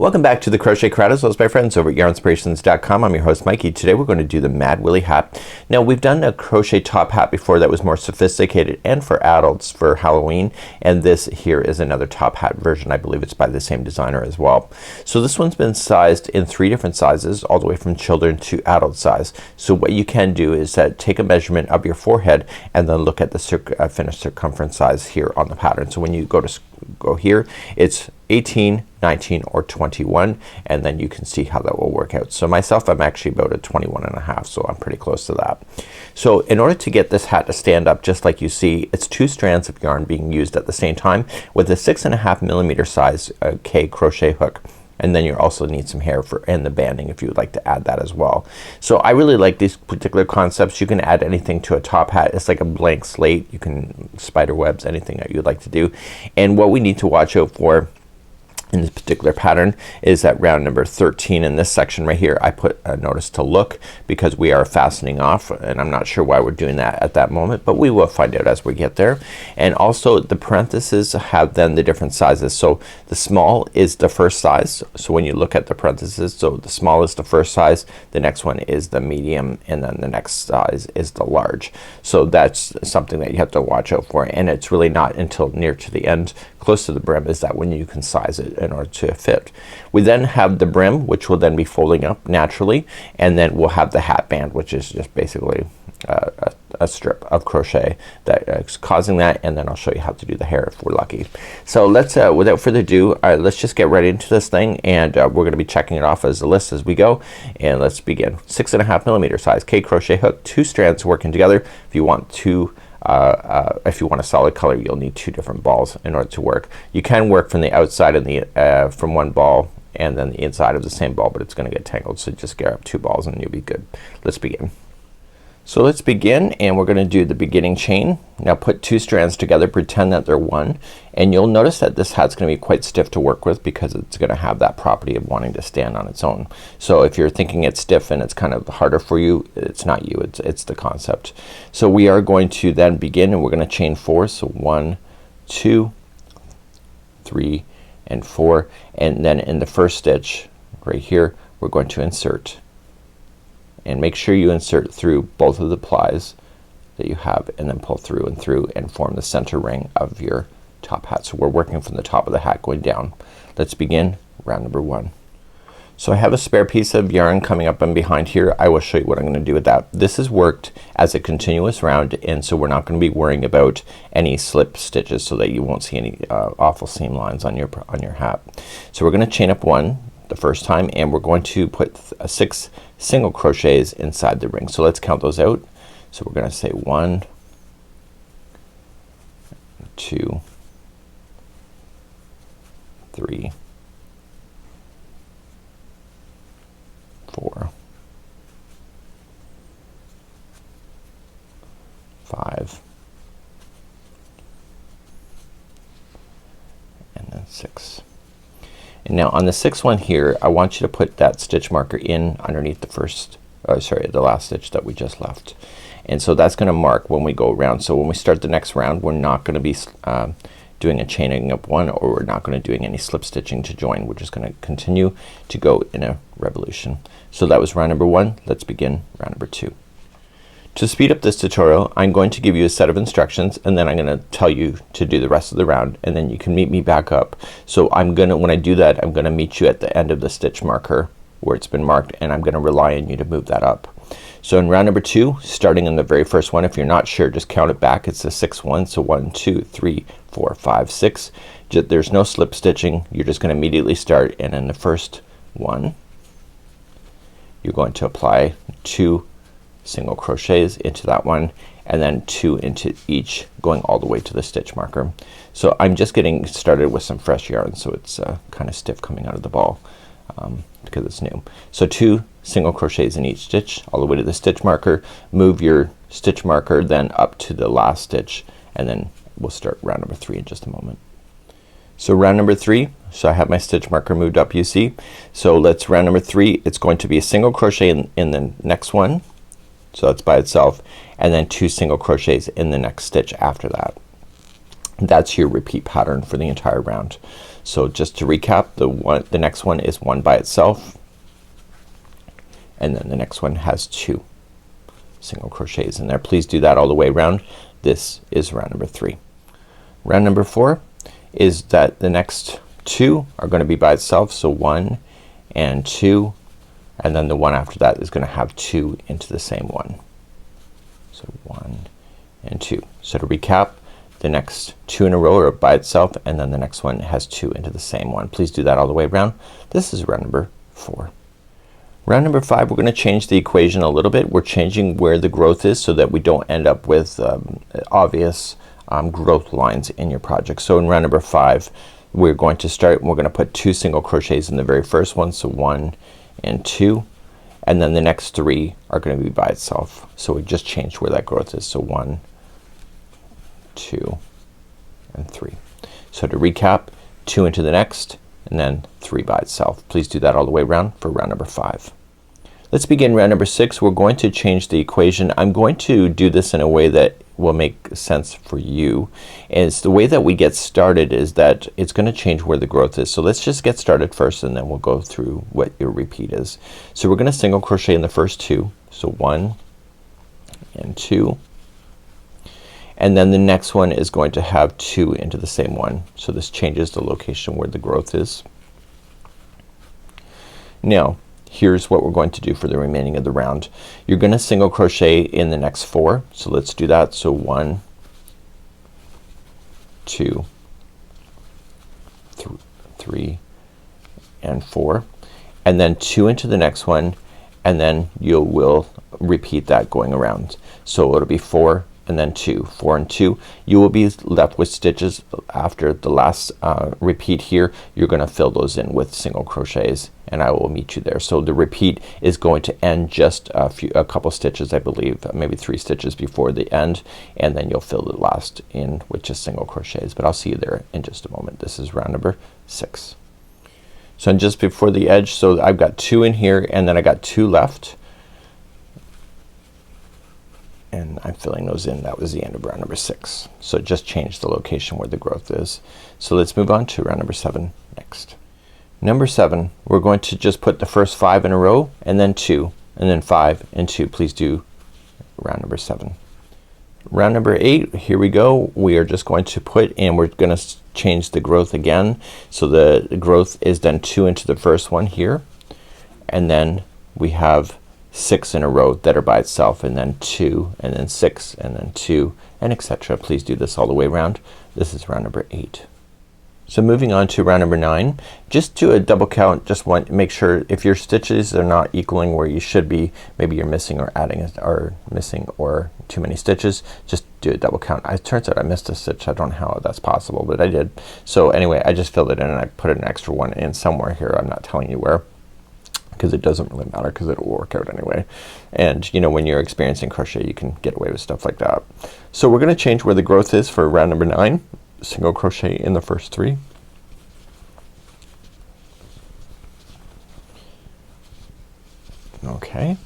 Welcome back to the Crochet Crowd as well as my friends over at yarnspirations.com. I'm your host Mikey. Today we're going to do the Mad Willy hat. Now we've done a crochet top hat before that was more sophisticated and for adults for Halloween, and this here is another top hat version. I believe it's by the same designer as well. So this one's been sized in 3 different sizes all the way from children to adult size. So what you can do is take a measurement of your forehead and then look at the finished circumference size here on the pattern. So when you go here, it's 18, 19, or 21, and then you can see how that will work out. So myself, I'm actually about a 21.5, so I'm pretty close to that. So in order to get this hat to stand up just like you see, it's 2 strands of yarn being used at the same time with a 6.5 millimeter size K crochet hook. And then you also need some hair and the banding if you would like to add that as well. So I really like these particular concepts. You can add anything to a top hat. It's like a blank slate. You can spider webs, anything that you'd like to do. And what we need to watch out for in this particular pattern is that round number 13 in this section right here. I put a notice to look because we are fastening off, and I'm not sure why we're doing that at that moment, but we will find out as we get there. And also the parentheses have then the different sizes. So the small is the first size. So when you look at the parentheses, so the small is the first size, the next one is the medium, and then the next size is the large. So that's something that you have to watch out for, and it's really not until near to the end, close to the brim, is that when you can size it in order to fit. We then have the brim, which will then be folding up naturally, and then we'll have the hat band, which is just basically a strip of crochet that is causing that, and then I'll show you how to do the hair if we're lucky. So let's without further ado, let's just get right into this thing, and we're gonna be checking it off as a list as we go, and let's begin. 6.5 millimeter size K crochet hook, 2 strands working together. If you want if you want a solid color, you'll need 2 different balls in order to work. You can work from the outside of the from one ball and then the inside of the same ball, but it's gonna get tangled, so just grab 2 balls and you'll be good. Let's begin. So let's begin, and we're gonna do the beginning chain. Now put 2 strands together, pretend that they're one, and you'll notice that this hat's gonna be quite stiff to work with because it's gonna have that property of wanting to stand on its own. So if you're thinking it's stiff and it's kind of harder for you, it's not you, it's the concept. So we are going to then begin, and we're gonna chain 4. So 1, 2, 3, and 4, and then in the first stitch right here we're going to insert. And make sure you insert through both of the plies that you have, and then pull through and form the center ring of your top hat. So we're working from the top of the hat going down. Let's begin round number 1. So I have a spare piece of yarn coming up and behind here. I will show you what I'm gonna do with that. This is worked as a continuous round, and so we're not gonna be worrying about any slip stitches so that you won't see any awful seam lines on your hat. So we're gonna chain up 1 the first time, and we're going to put 6 single crochets inside the ring. So let's count those out. So we're gonna say 1, 2, 3, 4, 5, and then 6. And now on the 6th one here, I want you to put that stitch marker in underneath the last stitch that we just left. And so that's gonna mark when we go around. So when we start the next round, we're not gonna be doing a chaining up 1, or we're not gonna doing any slip stitching to join. We're just gonna continue to go in a revolution. So that was round number 1. Let's begin round number 2. To speed up this tutorial, I'm going to give you a set of instructions, and then I'm gonna tell you to do the rest of the round, and then you can meet me back up. So when I do that, I'm gonna meet you at the end of the stitch marker where it's been marked, and I'm gonna rely on you to move that up. So in round number 2, starting in the very first one, if you're not sure, just count it back. It's the 6th one. So 1, 2, 3, 4, 5, 6. There's no slip stitching. You're just gonna immediately start, and in the first one you're going to apply 2 single crochets into that one, and then 2 into each, going all the way to the stitch marker. So I'm just getting started with some fresh yarn, so it's kind of stiff coming out of the ball because it's new. So 2 single crochets in each stitch all the way to the stitch marker. Move your stitch marker then up to the last stitch, and then we'll start round number 3 in just a moment. So round number 3, so I have my stitch marker moved up, you see. So let's round number 3, it's going to be a single crochet in the next one, so that's by itself, and then 2 single crochets in the next stitch after that. That's your repeat pattern for the entire round. So just to recap, the next one is 1 by itself, and then the next one has 2 single crochets in there. Please do that all the way around. This is round number 3. Round number 4 is that the next 2 are going to be by itself, so 1 and 2, and then the one after that is going to have 2 into the same one. So 1 and 2. So to recap, the next 2 in a row are by itself, and then the next one has 2 into the same one. Please do that all the way around. This is round number 4. Round number 5, we're going to change the equation a little bit. We're changing where the growth is so that we don't end up with obvious growth lines in your project. So in round number 5, we're going to start, we're going to put 2 single crochets in the very first one, so 1 and 2, and then the next 3 are going to be by itself. So we just changed where that growth is, so 1, 2 and 3. So to recap, 2 into the next, and then 3 by itself. Please do that all the way around for round number 5. Let's begin round number 6. We're going to change the equation. I'm going to do this in a way that will make sense for you. And it's the way that we get started is that it's going to change where the growth is. So let's just get started first, and then we'll go through what your repeat is. So we're going to single crochet in the first 2. So 1 and 2. And then the next one is going to have 2 into the same one. So this changes the location where the growth is. Now here's what we're going to do for the remaining of the round. You're gonna single crochet in the next 4. So let's do that. So 1, 2, 3 and 4, and then 2 into the next one, and then you will repeat that going around. So it'll be 4 and then 2, 4 and 2. You will be left with stitches after the last repeat here. You're gonna fill those in with single crochets, and I will meet you there. So the repeat is going to end just a couple stitches, I believe, maybe 3 stitches before the end, and then you'll fill the last in with just single crochets. But I'll see you there in just a moment. This is round number 6. So just before the edge, so I've got 2 in here, and then I got 2 left. And I'm filling those in. That was the end of round number 6. So just change the location where the growth is. So let's move on to round number 7 next. Number 7, we're going to just put the first 5 in a row, and then 2, and then 5 and 2. Please do round number 7. Round number 8, here we go. We are just going to put in, we're gonna change the growth again. So the growth is then 2 into the first one here, and then we have 6 in a row that are by itself, and then 2, and then 6, and then 2, and etc. Please do this all the way around. This is round number 8. So moving on to round number 9, just do a double count. Just make sure if your stitches are not equaling where you should be, maybe you're missing or adding or missing or too many stitches, just do a double count. It turns out I missed a stitch. I don't know how that's possible, but I did. So anyway, I just filled it in, and I put an extra one in somewhere here. I'm not telling you where, because it doesn't really matter, because it'll work out anyway. And you know, when you're experiencing crochet, you can get away with stuff like that. So we're gonna change where the growth is for round number 9. Single crochet in the first 3. Okay,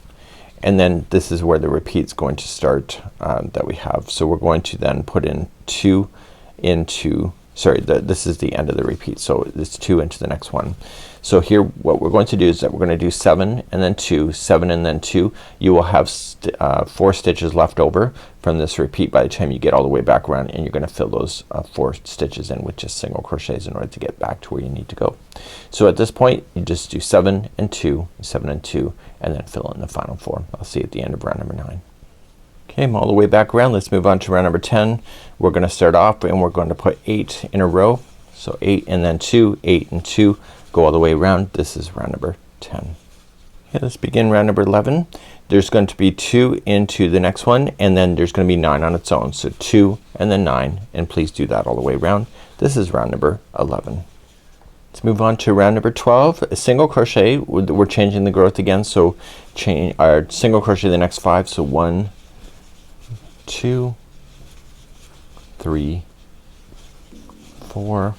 and then this is where the repeat's going to start that we have. So we're going to then put in 2 into, sorry, this is the end of the repeat, so it's 2 into the next one. So here what we're going to do is that we're going to do 7 and then 2, 7 and then 2. You will have 4 stitches left over from this repeat by the time you get all the way back around, and you're going to fill those 4 stitches in with just single crochets in order to get back to where you need to go. So at this point you just do 7 and 2, 7 and 2, and then fill in the final 4. I'll see you at the end of round number 9. Okay, I'm all the way back around. Let's move on to round number 10. We're going to start off, and we're going to put 8 in a row. So 8 and then 2, 8 and 2, go all the way around. This is round number 10. Okay, let's begin round number 11. There's going to be 2 into the next one, and then there's going to be 9 on its own. So 2 and then 9, and please do that all the way around. This is round number 11. Let's move on to round number 12. A single crochet. We're changing the growth again, so change our single crochet the next 5. So 1, 2, 3, 4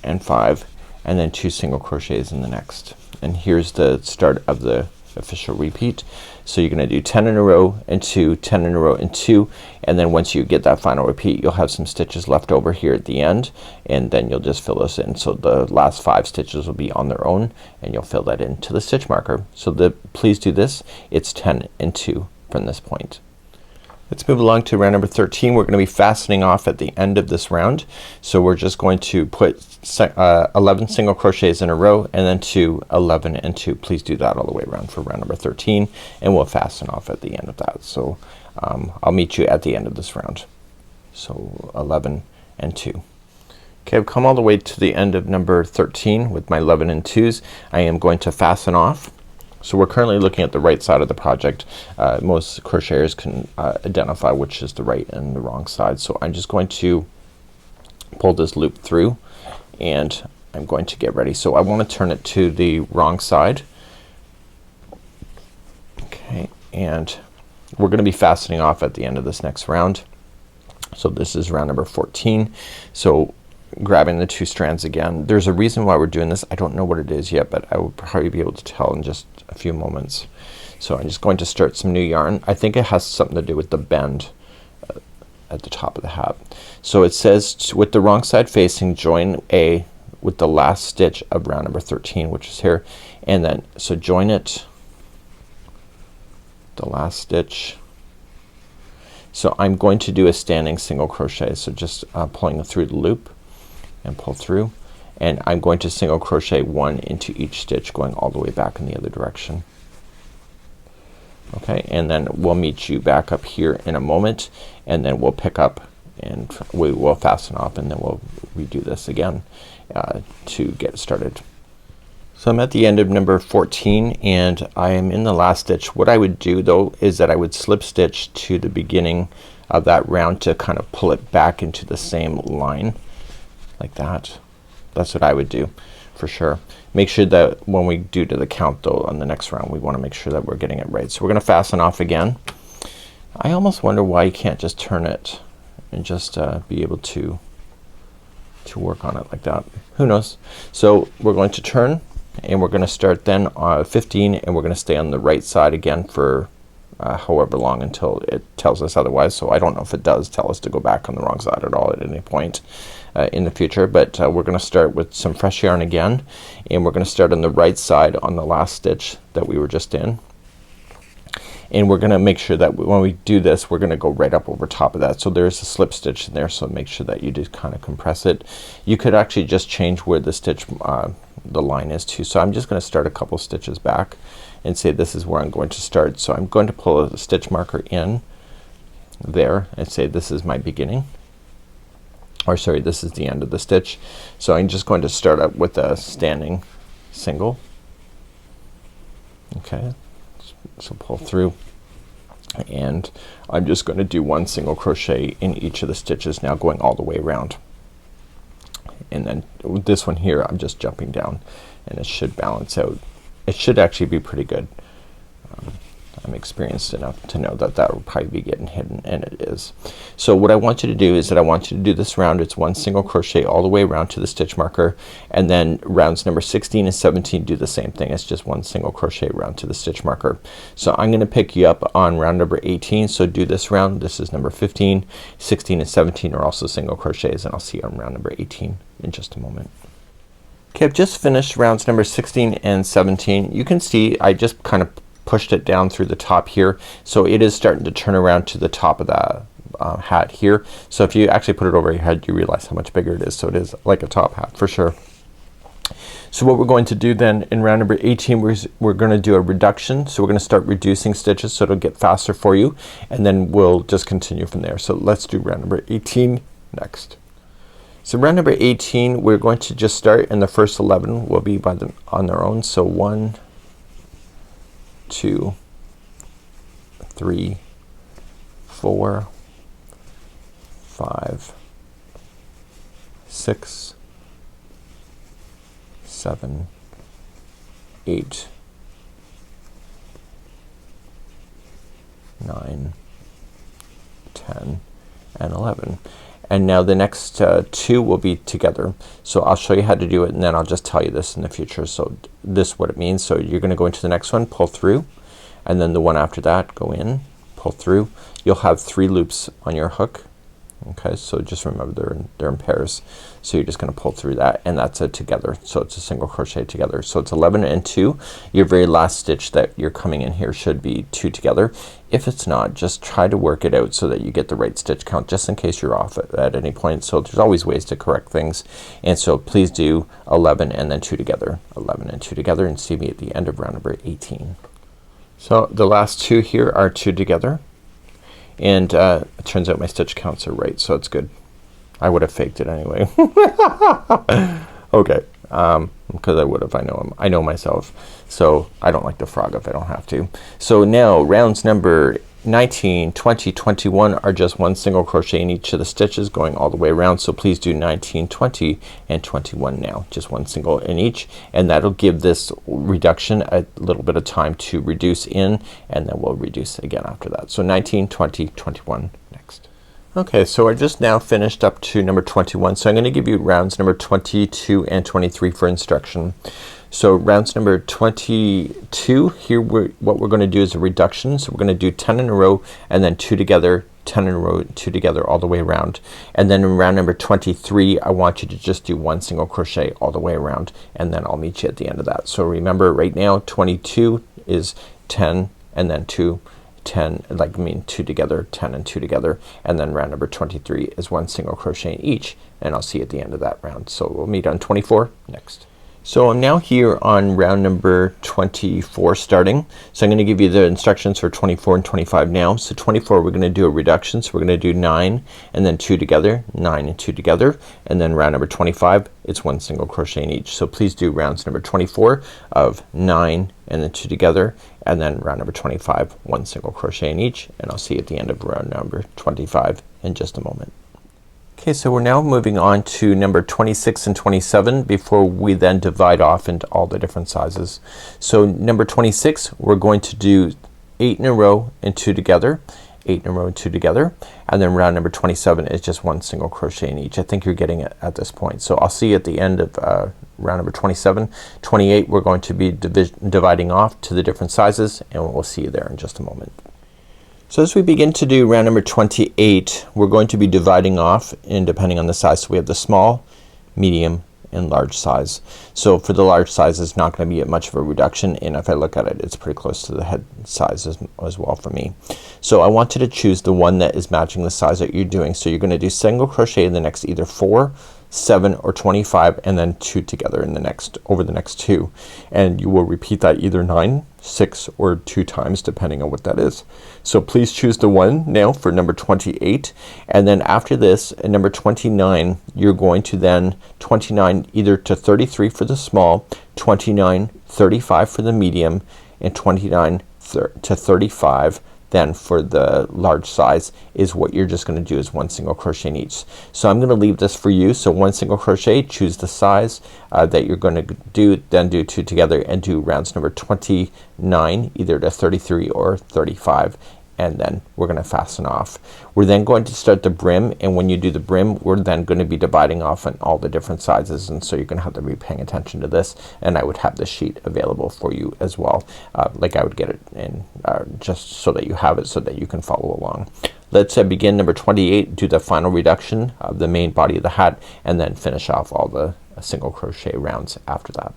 and 5, and then 2 single crochets in the next. And here's the start of the official repeat. So you're gonna do 10 in a row and 2, 10 in a row and 2, and then once you get that final repeat you'll have some stitches left over here at the end, and then you'll just fill those in. So the last 5 stitches will be on their own and you'll fill that into the stitch marker. So please do this. It's 10 and 2 from this point. Let's move along to round number 13. We're gonna be fastening off at the end of this round. So we're just going to put 11 single crochets in a row and then 2 11 and 2. Please do that all the way around for round number 13 and we'll fasten off at the end of that. So I'll meet you at the end of this round. So 11 and 2. Okay, I've come all the way to the end of number 13 with my 11 and 2s. I am going to fasten off. So we're currently looking at the right side of the project. Most crocheters can identify which is the right and the wrong side. So I'm just going to pull this loop through and I'm going to get ready. So I want to turn it to the wrong side. Okay, and we're gonna be fastening off at the end of this next round. So this is round number 14. So grabbing the 2 strands again. There's a reason why we're doing this. I don't know what it is yet, but I will probably be able to tell in just a few moments. So I'm just going to start some new yarn. I think it has something to do with the bend at the top of the hat. So it says with the wrong side facing, join A with the last stitch of round number 13, which is here, and then so join it the last stitch. So I'm going to do a standing single crochet. So just pulling through the loop and pull through, and I'm going to single crochet 1 into each stitch going all the way back in the other direction. Okay, and then we'll meet you back up here in a moment and then we'll pick up and we will fasten off and then we'll redo this again to get started. So I'm at the end of number 14 and I am in the last stitch. What I would do though is that I would slip stitch to the beginning of that round to kind of pull it back into the same line like that. That's what I would do for sure. Make sure that when we do to the count though on the next round we want to make sure that we're getting it right. So we're gonna fasten off again. I almost wonder why you can't just turn it and just be able to work on it like that. Who knows? So we're going to turn and we're gonna start then on 15 and we're gonna stay on the right side again for however long until it tells us otherwise. So I don't know if it does tell us to go back on the wrong side at all at any point in the future, but we're gonna start with some fresh yarn again and we're gonna start on the right side on the last stitch that we were just in, and we're gonna make sure that when we do this we're gonna go right up over top of that. So there's a slip stitch in there, so make sure that you just kind of compress it. You could actually just change where the stitch the line is too. So I'm just gonna start a couple stitches back and say this is where I'm going to start. So I'm going to pull a stitch marker in there and say this is my beginning, or sorry, this is the end of the stitch. So I'm just going to start up with a standing single. Okay, so pull through and I'm just going to do 1 single crochet in each of the stitches now going all the way around, and then with this one here I'm just jumping down and it should balance out. It should actually be pretty good. I'm experienced enough to know that that will probably be getting hidden, and it is. So what I want you to do is that I want you to do this round. It's 1 single crochet all the way around to the stitch marker, and then rounds number 16 and 17 do the same thing. It's just 1 single crochet around to the stitch marker. So I'm gonna pick you up on round number 18. So do this round. This is number 15. 16 and 17 are also single crochets, and I'll see you on round number 18 in just a moment. Okay, I've just finished rounds number 16 and 17. You can see I just kind of pushed it down through the top here, so it is starting to turn around to the top of the hat here. So if you actually put it over your head you realize how much bigger it is. So it is like a top hat for sure. So what we're going to do then in round number 18 we're gonna do a reduction. So we're gonna start reducing stitches so it'll get faster for you, and then we'll just continue from there. So let's do round number 18 next. So round number 18 we're going to just start, and the first 11 will be on their own. So 1 2 3 4 5 6 7 8 9 10 and 11. and now the next two will be together. So I'll show you how to do it and then I'll just tell you this in the future. So this is what it means. So you're gonna go into the next one, pull through, and then the one after that, go in, pull through. You'll have 3 loops on your hook. Okay, so just remember they're in pairs. So you're just gonna pull through that, and that's a together. So it's a single crochet together. So it's 11 and 2. Your very last stitch that you're coming in here should be 2 together. If it's not, just try to work it out so that you get the right stitch count, just in case you're off at any point. So there's always ways to correct things, and so please do 11 and then 2 together, 11 and 2 together, and see me at the end of round number 18. So the last 2 here are 2 together, and it turns out my stitch counts are right, so it's good. I would have faked it anyway. Okay, because I would have. I know myself, so I don't like the frog if I don't have to. So now rounds number 19, 20, 21 are just 1 single crochet in each of the stitches going all the way around. So please do 19, 20 and 21 now, just 1 single in each, and that'll give this reduction a little bit of time to reduce in, and then we'll reduce again after that. So 19, 20, 21 next. Okay, so I just now finished up to number 21. So I'm gonna give you rounds number 22 and 23 for instruction. So rounds number 22 here, what we're gonna do is a reduction. So we're gonna do 10 in a row and then 2 together, 10 in a row, 2 together all the way around. And then in round number 23 I want you to just do 1 single crochet all the way around, and then I'll meet you at the end of that. So remember, right now 22 is 10 and then 2, 10, 2 together, 10 and 2 together, and then round number 23 is 1 single crochet in each, and I'll see you at the end of that round. So we'll meet on 24 next. So I'm now here on round number 24 starting. So I'm gonna give you the instructions for 24 and 25 now. So 24 we're gonna do a reduction. So we're gonna do 9 and then 2 together, 9 and 2 together, and then round number 25 it's 1 single crochet in each. So please do rounds number 24 of 9 and then 2 together, and then round number 25 1 single crochet in each, and I'll see you at the end of round number 25 in just a moment. Okay, so we're now moving on to number 26 and 27 before we then divide off into all the different sizes. So number 26 we're going to do 8 in a row and 2 together, 8 in a row and 2 together, and then round number 27 is just 1 single crochet in each. I think you're getting it at this point. So I'll see you at the end of round number 27. 28 we're going to be dividing off to the different sizes, and we'll see you there in just a moment. So as we begin to do round number 28 we're going to be dividing off in depending on the size. So we have the small, medium, and large size. So for the large size it's not gonna be much of a reduction, and if I look at it it's pretty close to the head size as well for me. So I want you to choose the one that is matching the size that you're doing. So you're gonna do single crochet in the next either 4, 7 or 25, and then 2 together in the next over the next 2, and you will repeat that either 9, 6 or 2 times depending on what that is. So please choose the one now for number 28, and then after this at number 29 you're going to then 29 either to 33 for the small, 29, 35 for the medium, and 29 to 35 then for the large size is what you're just gonna do is 1 single crochet in each. So I'm gonna leave this for you. So 1 single crochet, choose the size that you're gonna do, then do 2 together and do rounds number 29 either to 33 or 35, and then we're gonna fasten off. We're then going to start the brim, and when you do the brim we're then going to be dividing off on all the different sizes, and so you're gonna have to be paying attention to this, and I would have this sheet available for you as well. Like I would get it in just so that you have it so that you can follow along. Let's begin number 28, do the final reduction of the main body of the hat, and then finish off all the single crochet rounds after that.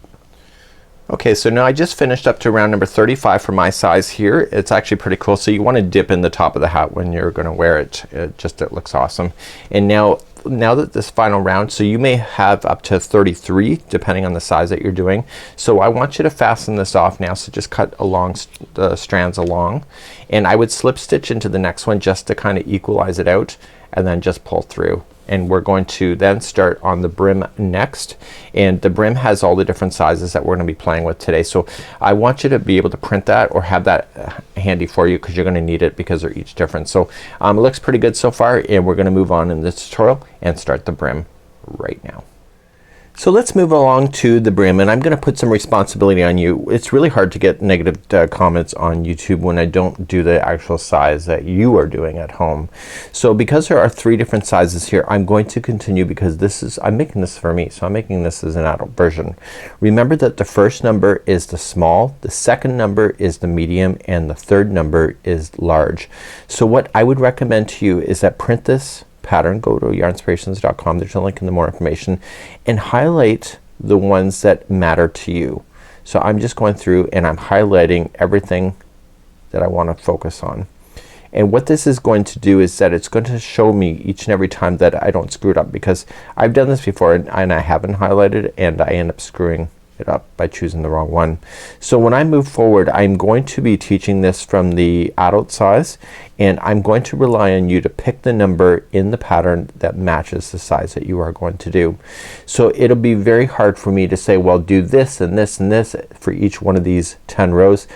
Okay, so now I just finished up to round number 35 for my size here. It's actually pretty cool. So you want to dip in the top of the hat when you're gonna wear it. It looks awesome. And now that this final round, so you may have up to 33 depending on the size that you're doing. So I want you to fasten this off now. So just cut along the strands along, and I would slip stitch into the next one just to kind of equalize it out, and then just pull through. And we're going to then start on the brim next, and the brim has all the different sizes that we're gonna be playing with today. So I want you to be able to print that or have that handy for you, because you're gonna need it because they're each different. So it looks pretty good so far, and we're gonna move on in this tutorial and start the brim right now. So let's move along to the brim, and I'm gonna put some responsibility on you. It's really hard to get negative comments on YouTube when I don't do the actual size that you are doing at home. So because there are 3 different sizes here, I'm going to continue because this is, I'm making this for me, so I'm making this as an adult version. Remember that the first number is the small, the second number is the medium, and the third number is large. So what I would recommend to you is that print this pattern, go to yarnspirations.com, there's a link in the more information, and highlight the ones that matter to you. So I'm just going through and I'm highlighting everything that I want to focus on. And what this is going to do is that it's going to show me each and every time that I don't screw it up, because I've done this before and I haven't highlighted and I end up screwing it up by choosing the wrong one. So when I move forward, I'm going to be teaching this from the adult size, and I'm going to rely on you to pick the number in the pattern that matches the size that you are going to do. So it'll be very hard for me to say, well, do this and this and this for each one of these 10 rows.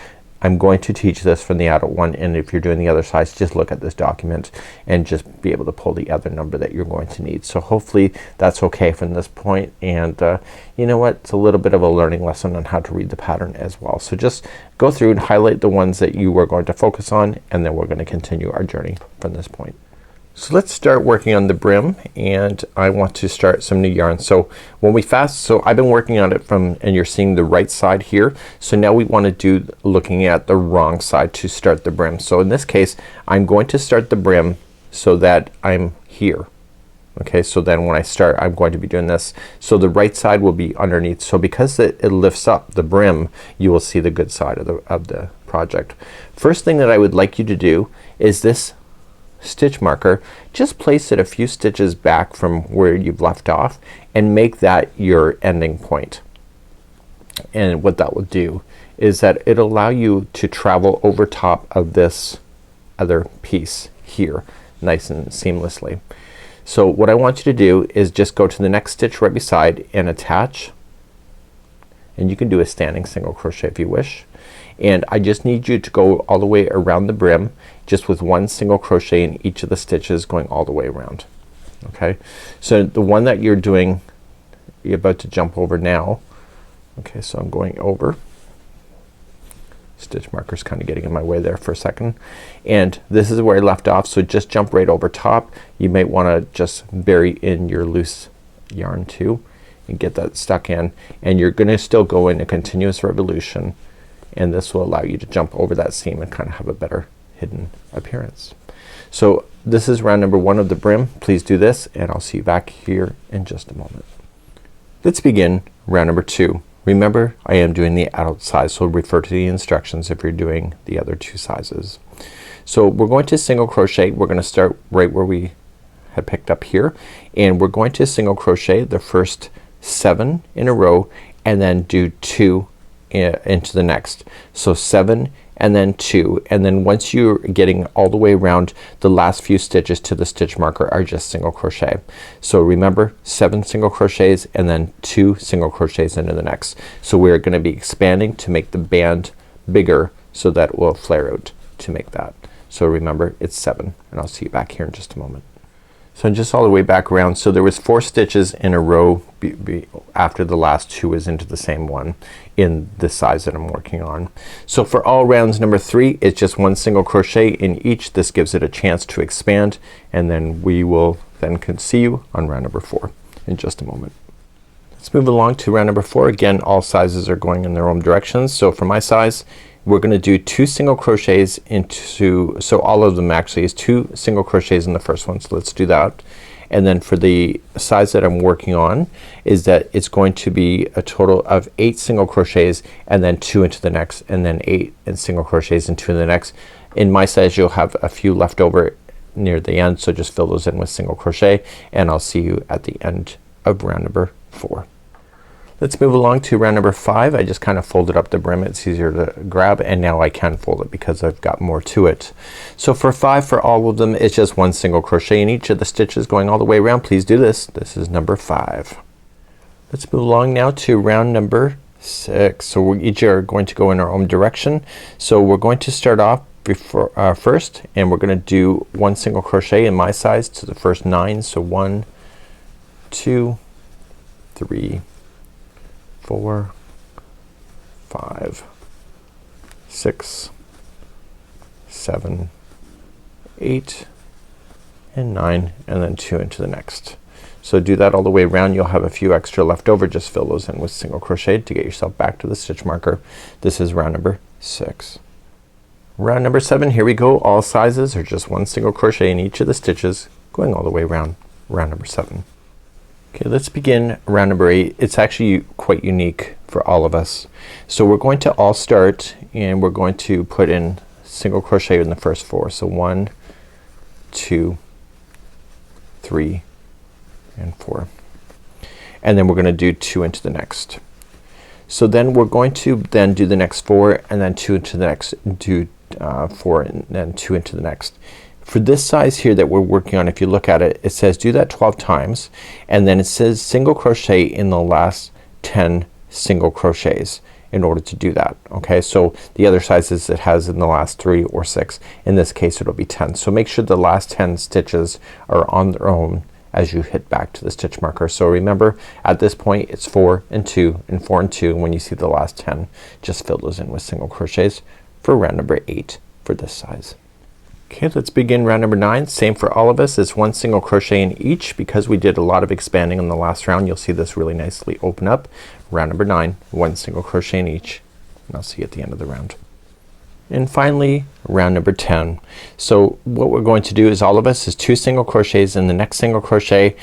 I'm going to teach this from the adult one, and if you're doing the other size, just look at this document and just be able to pull the other number that you're going to need. So hopefully that's okay from this point, and you know what, it's a little bit of a learning lesson on how to read the pattern as well. So just go through and highlight the ones that you are going to focus on, and then we're going to continue our journey from this point. So let's start working on the brim, and I want to start some new yarn. So when we so I've been working on it from, and you're seeing the right side here. So now we want to do looking at the wrong side to start the brim. So in this case I'm going to start the brim so that I'm here. Okay, so then when I start I'm going to be doing this. So the right side will be underneath. So because it lifts up the brim, you will see the good side of the project. First thing that I would like you to do is this stitch marker, just place it a few stitches back from where you've left off and make that your ending point. And what that will do is that it'll allow you to travel over top of this other piece here nice and seamlessly. So what I want you to do is just go to the next stitch right beside and attach, and you can do a standing single crochet if you wish. And I just need you to go all the way around the brim just with 1 single crochet in each of the stitches going all the way around. Okay, so the one that you're doing, you're about to jump over now. Okay, so I'm going over. Stitch marker's kind of getting in my way there for a second, and this is where I left off, so just jump right over top. You might want to just bury in your loose yarn too and get that stuck in, and you're gonna still go in a continuous revolution, and this will allow you to jump over that seam and kind of have a better hidden appearance. So this is round number 1 of the brim. Please do this, and I'll see you back here in just a moment. Let's begin round number 2. Remember, I am doing the adult size, so refer to the instructions if you're doing the other 2 sizes. So we're going to single crochet. We're gonna start right where we had picked up here, and we're going to single crochet the first 7 in a row and then do 2 into the next. So 7 and then 2, and then once you're getting all the way around, the last few stitches to the stitch marker are just single crochet. So remember, 7 single crochets and then 2 single crochets into the next. So we're gonna be expanding to make the band bigger so that it will flare out to make that. So remember, it's 7, and I'll see you back here in just a moment. So just all the way back around, so there was 4 stitches in a row after the last 2 is into the same one in the size that I'm working on. So for all rounds number 3, it's just 1 single crochet in each. This gives it a chance to expand, and then we will then see you on round number 4 in just a moment. Let's move along to round number 4. Again, all sizes are going in their own directions. So for my size, we're gonna do 2 single crochets into, so all of them actually is 2 single crochets in the first one, so let's do that. And then for the size that I'm working on is that it's going to be a total of 8 single crochets and then 2 into the next, and then 8 and single crochets and 2 in the next. In my size you'll have a few left over near the end, so just fill those in with single crochet, and I'll see you at the end of round number 4. Let's move along to round number 5. I just kind of folded up the brim. It's easier to grab, and now I can fold it because I've got more to it. So for 5, for all of them, it's just 1 single crochet in each of the stitches going all the way around. Please do this. This is number 5. Let's move along now to round number 6. So we each are going to go in our own direction. So we're going to start off first, and we're gonna do 1 single crochet in my size to the first 9. So 1, 2, 3, 4, 5, 6, 7, 8, and 9, and then 2 into the next. So do that all the way around. You'll have a few extra left over. Just fill those in with single crochet to get yourself back to the stitch marker. This is round number 6. Round number 7, here we go. All sizes are just 1 single crochet in each of the stitches, going all the way around round number 7. Okay, let's begin round number 8. It's actually quite unique for all of us. So we're going to all start and we're going to put in single crochet in the first 4. So 1, 2, 3, and 4. And then we're gonna do 2 into the next. So then we're going to then do the next 4 and then 2 into the next, do 4 and then 2 into the next. For this size here that we're working on, if you look at it, it says do that 12 times and then it says single crochet in the last 10 single crochets in order to do that. Okay, so the other sizes it has in the last 3 or 6. In this case it'll be 10. So make sure the last 10 stitches are on their own as you hit back to the stitch marker. So remember at this point it's 4 and 2 and 4 and 2. When you see the last 10, just fill those in with single crochets for round number 8 for this size. Okay, let's begin round number 9. Same for all of us. It's 1 single crochet in each because we did a lot of expanding in the last round. You'll see this really nicely open up. Round number 9, 1 single crochet in each, and I'll see you at the end of the round. And finally round number 10. So what we're going to do is all of us is 2 single crochets in the next single crochet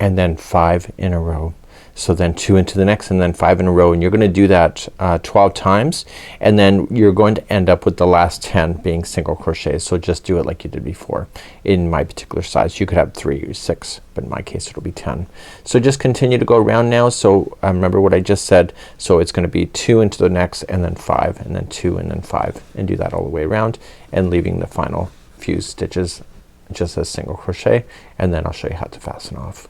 and then 5 in a row. So then 2 into the next and then 5 in a row, and you're gonna do that 12 times and then you're going to end up with the last 10 being single crochets. So just do it like you did before. In my particular size you could have 3 or 6, but in my case it'll be 10. So just continue to go around now. So remember what I just said. So it's gonna be 2 into the next and then 5 and then 2 and then 5, and do that all the way around and leaving the final few stitches just as single crochet, and then I'll show you how to fasten off.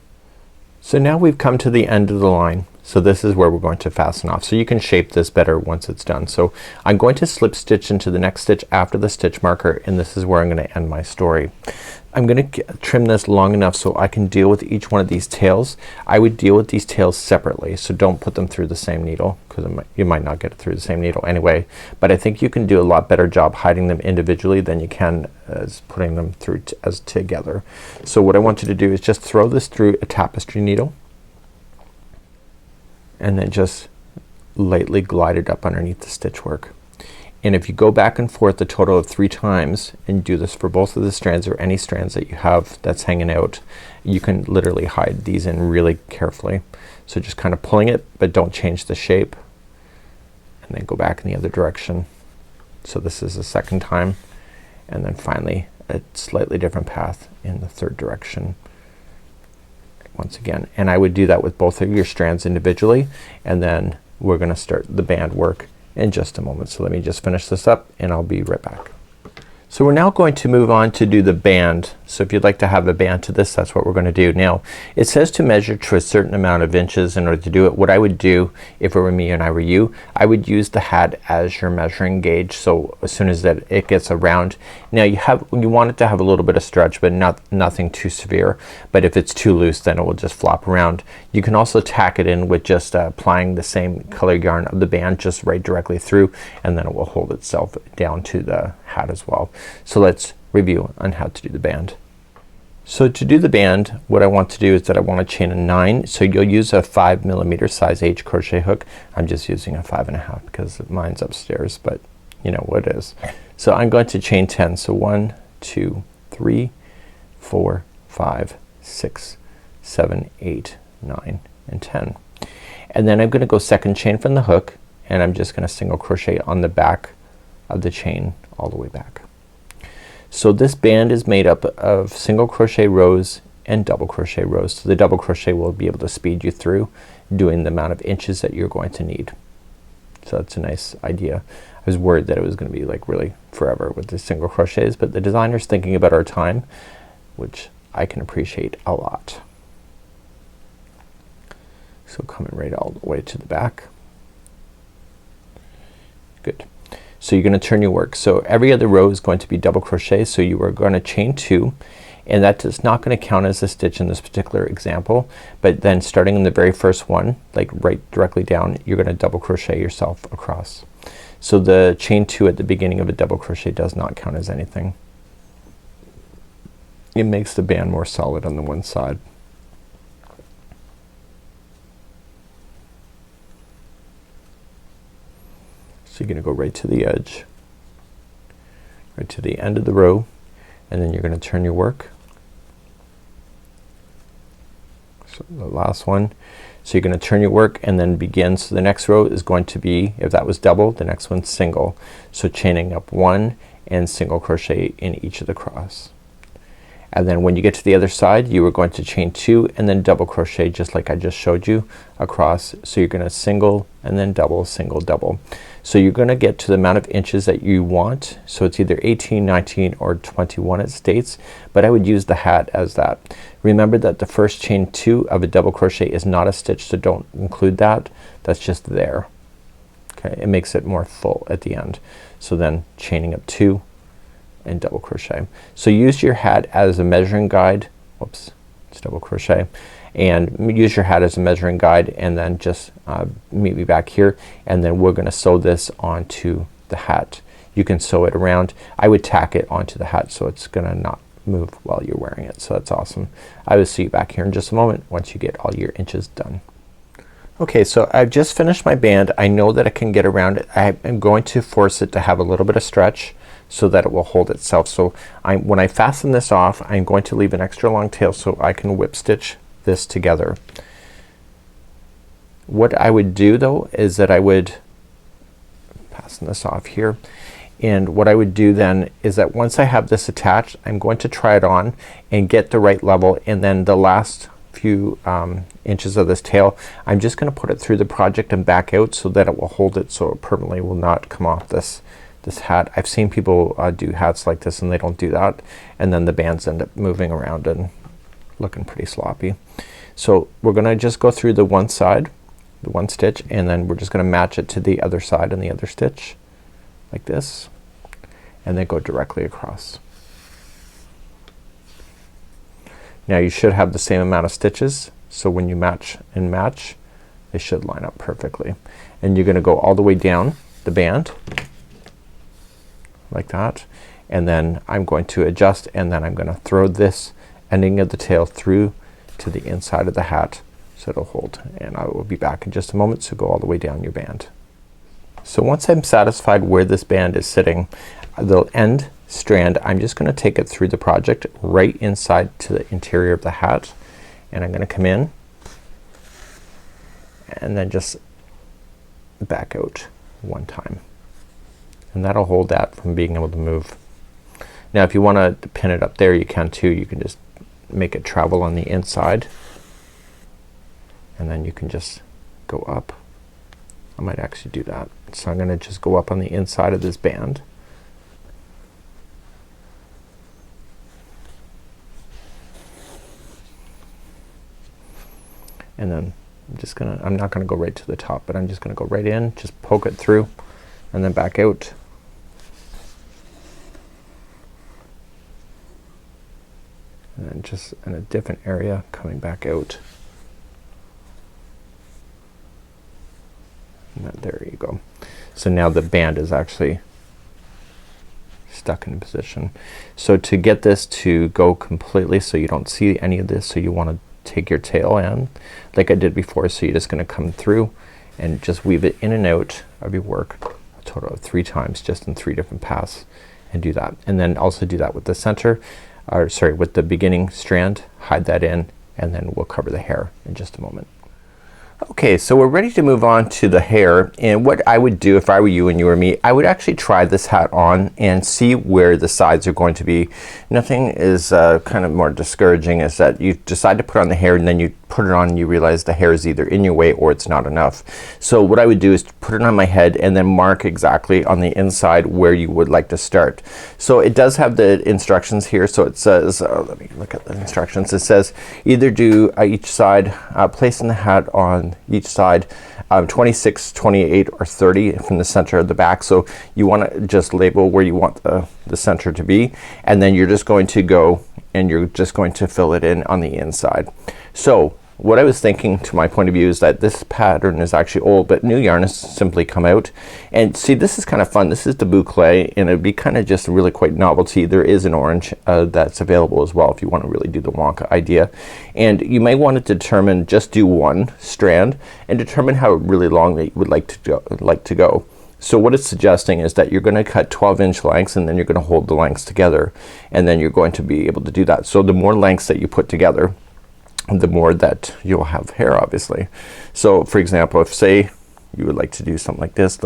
So now we've come to the end of the line. So this is where we're going to fasten off. So you can shape this better once it's done. So I'm going to slip stitch into the next stitch after the stitch marker, and this is where I'm gonna end my story. I'm gonna trim this long enough so I can deal with each one of these tails. I would deal with these tails separately, so don't put them through the same needle because you might not get it through the same needle anyway. But I think you can do a lot better job hiding them individually than you can as putting them through as together. So what I want you to do is just throw this through a tapestry needle and then just lightly glide it up underneath the stitch work. And if you go back and forth a total of 3 times and do this for both of the strands or any strands that you have that's hanging out, you can literally hide these in really carefully. So just kind of pulling it, but don't change the shape, and then go back in the other direction. So this is the second time, and then finally a slightly different path in the third direction once again. And I would do that with both of your strands individually, and then we're gonna start the band work in just a moment. So let me just finish this up and I'll be right back. So we're now going to move on to do the band. So if you'd like to have a band to this, that's what we're gonna do. Now it says to measure to a certain amount of inches in order to do it. What I would do if it were me and I were you, I would use the hat as your measuring gauge. So as soon as that it gets around, now you want it to have a little bit of stretch, but nothing too severe. But if it's too loose, then it will just flop around. You can also tack it in with just applying the same color yarn of the band just right directly through, and then it will hold itself down to the hat as well. So let's review on how to do the band. So to do the band, what I want to do is that I want to chain a 9. So you'll use a 5mm size H crochet hook. I'm just using a 5.5 because mine's upstairs, but you know what it is. So I'm going to chain 10. So 1, 2, 3, 4, 5, 6, 7, 8, 9, and 10. And then I'm gonna go second chain from the hook, and I'm just gonna single crochet on the back of the chain all the way back. So this band is made up of single crochet rows and double crochet rows. So the double crochet will be able to speed you through doing the amount of inches that you're going to need. So that's a nice idea. I was worried that it was gonna be like really forever with the single crochets, but the designer's thinking about our time, which I can appreciate a lot. So coming right all the way to the back. Good. So you're gonna turn your work. So every other row is going to be double crochet, so you are gonna chain 2, and that is not gonna count as a stitch in this particular example, but then starting in the very first one, like right directly down, you're gonna double crochet yourself across. So the chain 2 at the beginning of a double crochet does not count as anything. It makes the band more solid on the one side. So you're gonna go right to the edge, right to the end of the row, and then you're gonna turn your work. So the last one. So you're gonna turn your work and then begin. So the next row is going to be, if that was double, the next one's single. So chaining up 1 and single crochet in each of the cross. And then when you get to the other side, you are going to chain 2 and then double crochet just like I just showed you across. So you're gonna single and then double, single, double. So you're gonna get to the amount of inches that you want. So it's either 18, 19 or 21 it states, but I would use the hat as that. Remember that the first chain 2 of a double crochet is not a stitch, so don't include that. That's just there. Okay, it makes it more full at the end. So then chaining up 2 and double crochet. So use your hat as a measuring guide. Whoops, it's double crochet. And use your hat as a measuring guide, and then just meet me back here, and then we're gonna sew this onto the hat. You can sew it around. I would tack it onto the hat so it's gonna not move while you're wearing it. So that's awesome. I will see you back here in just a moment once you get all your inches done. Okay, so I've just finished my band. I know that I can get around it. I am going to force it to have a little bit of stretch so that it will hold itself. So when I fasten this off, I'm going to leave an extra long tail so I can whip stitch this together. What I would do though is that I would fasten this off here, and what I would do then is that once I have this attached, I'm going to try it on and get the right level, and then the last few inches of this tail I'm just gonna put it through the project and back out so that it will hold it so it permanently will not come off this hat. I've seen people do hats like this and they don't do that, and then the bands end up moving around and looking pretty sloppy. So we're gonna just go through the one side, the one stitch, and then we're just gonna match it to the other side and the other stitch like this, and then go directly across. Now you should have the same amount of stitches, so when you match and match they should line up perfectly. And you're gonna go all the way down the band like that, and then I'm going to adjust, and then I'm gonna throw this ending of the tail through to the inside of the hat so it'll hold, and I will be back in just a moment. So go all the way down your band. So once I'm satisfied where this band is sitting, the end strand, I'm just gonna take it through the project right inside to the interior of the hat, and I'm gonna come in and then just back out one time, and that'll hold that from being able to move. Now if you wanna pin it up there you can too. You can just make it travel on the inside, and then you can just go up. I might actually do that. So I'm gonna just go up on the inside of this band, and then I'm not gonna go right to the top, but I'm just gonna go right in, just poke it through and then back out. And then just in a different area coming back out. And then, there you go. So now the band is actually stuck in position. So to get this to go completely so you don't see any of this, so you wanna take your tail in like I did before. So you're just gonna come through and just weave it in and out of your work a total of 3 times, just in 3 different paths, and do that. And then also do that with the center, or sorry, with the beginning strand. Hide that in, and then we'll cover the hair in just a moment. Okay, so we're ready to move on to the hair, and what I would do if I were you and you were me, I would actually try this hat on and see where the sides are going to be. Nothing is kind of more discouraging is that you decide to put on the hair and then you put it on and you realize the hair is either in your way or it's not enough. So what I would do is put it on my head and then mark exactly on the inside where you would like to start. So it does have the instructions here. So it says, let me look at the instructions. It says either do each side, placing the hat on each side 26, 28 or 30 from the center of the back. So you want to just label where you want the center to be, and then you're just going to go and you're just going to fill it in on the inside. So what I was thinking, to my point of view, is that this pattern is actually old, but new yarn has simply come out. And see, this is kind of fun. This is the boucle, and it'd be kind of just really quite novelty. There is an orange that's available as well if you want to really do the Wonka idea. And you may want to determine, just do one strand and determine how really long that you would like to go. So what it's suggesting is that you're gonna cut 12-inch lengths, and then you're gonna hold the lengths together, and then you're going to be able to do that. So the more lengths that you put together, the more that you'll have hair, obviously. So for example, if say you would like to do something like this,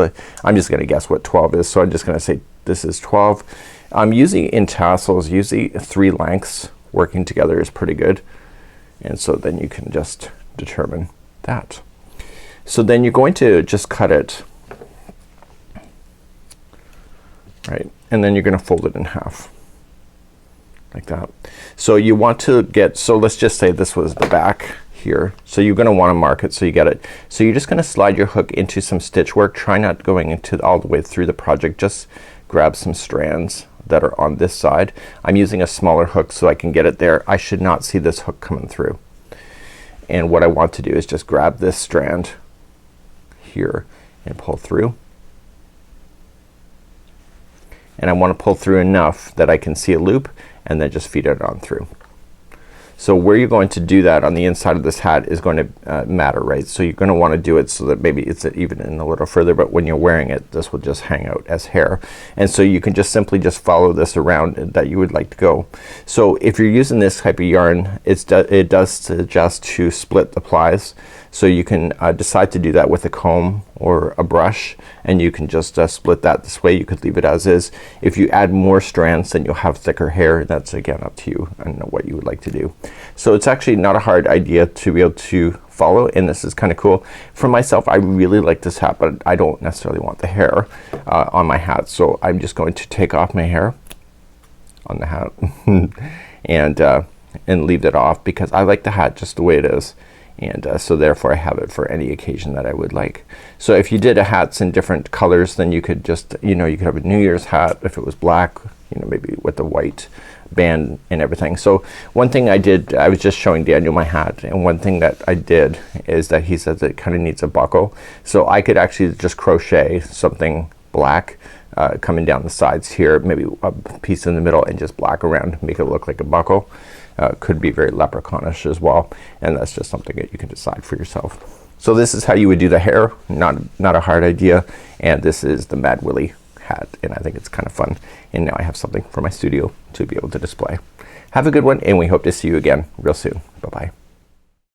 I'm just gonna guess what 12 is, so I'm just gonna say this is 12. I'm using in tassels, usually 3 lengths working together is pretty good, and so then you can just determine that. So then you're going to just cut it, right, and then you're gonna fold it in half like that. So you want to get, so let's just say this was the back here, so you're gonna want to mark it so you get it. So you're just gonna slide your hook into some stitch work. Try not going into all the way through the project, just grab some strands that are on this side. I'm using a smaller hook so I can get it there. I should not see this hook coming through, and what I want to do is just grab this strand here and pull through, and I want to pull through enough that I can see a loop, and then just feed it on through. So where you're going to do that on the inside of this hat is going to matter, right? So you're gonna want to do it so that maybe it's even in a little further, but when you're wearing it, this will just hang out as hair. And so you can just simply just follow this around that you would like to go. So if you're using this type of yarn, it does suggest to split the plies. So you can decide to do that with a comb or a brush, and you can just split that this way. You could leave it as is. If you add more strands, then you'll have thicker hair. That's again up to you and what you would like to do. So it's actually not a hard idea to be able to follow, and this is kind of cool. For myself, I really like this hat, but I don't necessarily want the hair on my hat, so I'm just going to take off my hair on the hat and leave it off because I like the hat just the way it is. And so therefore I have it for any occasion that I would like. So if you did a hats in different colors, then you could just, you know, you could have a New Year's hat if it was black, you know, maybe with the white band and everything. So one thing I did, I was just showing Daniel my hat, and one thing that I did is that he says it kind of needs a buckle. So I could actually just crochet something black coming down the sides here, maybe a piece in the middle, and just black around, make it look like a buckle. Could be very leprechaunish as well, and that's just something that you can decide for yourself. So this is how you would do the hair. Not a hard idea, and this is the Mad Willy hat, and I think it's kind of fun, and now I have something for my studio to be able to display. Have a good one, and we hope to see you again real soon. Bye bye.